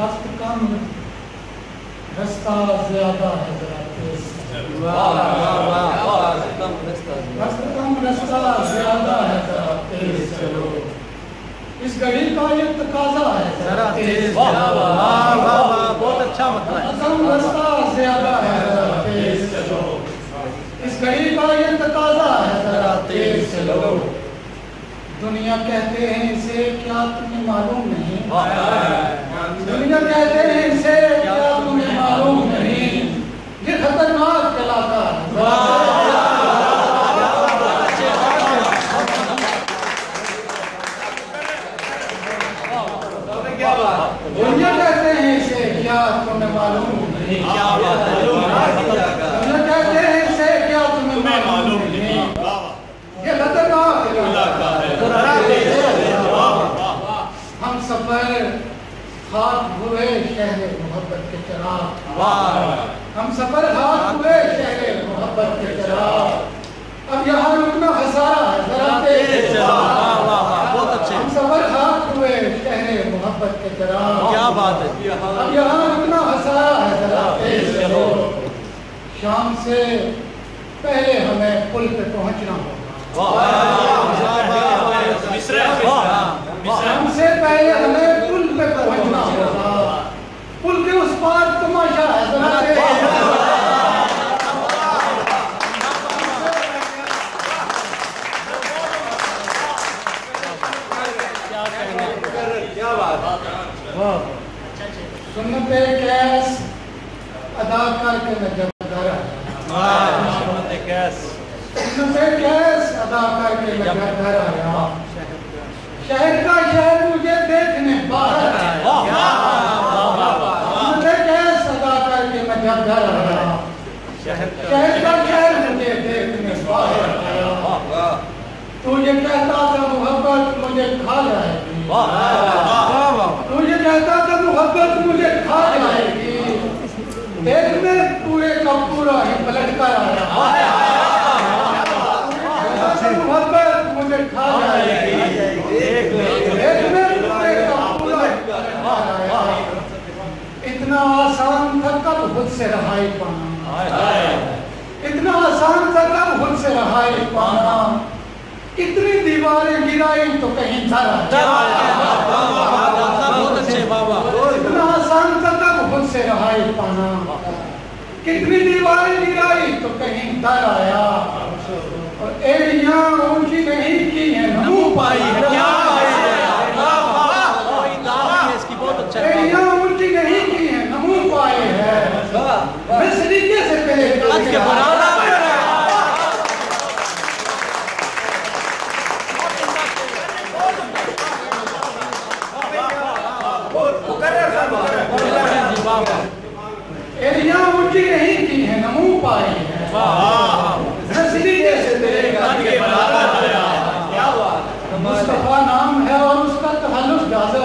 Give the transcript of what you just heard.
वक्त कम रास्ता ज्यादा है जरा तेज वक्त कम रास्ता ज्यादा है जरा तेज चलो इस घड़ी का ये तकाजा है जरा तेज बहुत अच्छा मतलब कम रास्ता ज्यादा है जरा तेज चलो इस घड़ी का ये तकाजा है जरा तेज चलो दुनिया कहते हैं इसे क्या तुम्हें मालूम नहीं दुनिया कहते हैं इसे क्या तुम्हें मालूम नहीं ये खतरनाक इलाका है दुनिया कहते हैं इसे क्या तुम्हें मालूम नहीं दुनिया कहते हैं इसे क्या तुम्हें मालूम नहीं ये खतरनाक इलाका है हम सफर खाक हुए शहर मोहब्बत के चराग हम सफर खाक हुए शहर मोहब्बत के चराग अब यहाँ रुकना हजारा है जरा तेज बहुत अच्छे हम सफर खाक हुए शहर मोहब्बत के चराग क्या बात है अब यहाँ रुकना हजारा है जरा तेज चलो शाम से पहले हमें पुल पे पहुँचना होगा हमसे पहले हमें पुल पे पहुंचना होगा पुल के उस पार तमाशा है सुन्नते कैस अदा करके मैं जब घर सुन्नते कैस अदा करके मैं जब घर आया शहर का शहर मुझे देखने बाहर आया कैस अदा करके मैं जब घर आया शहर का शहर मुझे देखने बाहर आया तू ये कहता था मोहब्बत मुझे खा जाएगी तू ये कहता था मोहब्बत मुझे खा जाएगी देख में पूरे का पूरा ही पलट कर आया मोहब्बत मुझे खा जाएगी इतना आसान था कब खुद से रहाई पाना इतना आसान था कब खुद से रहाई पाना कितनी दीवारें गिराई तो कहीं धरा इतना आसान था कब खुद से रहाई पाना कितनी दीवारें गिराई तो कहीं दर आया और एड़ियां ऊंची नहीं की है नमू पाई है क्या एड़ियां ऊंची नहीं की है नमू पाए है मैं सलीके से पहले एड़ियां ऊंची नहीं की है नमू पाए है मुस्तफा नाम है और उसका तहल्लुस गाज़ा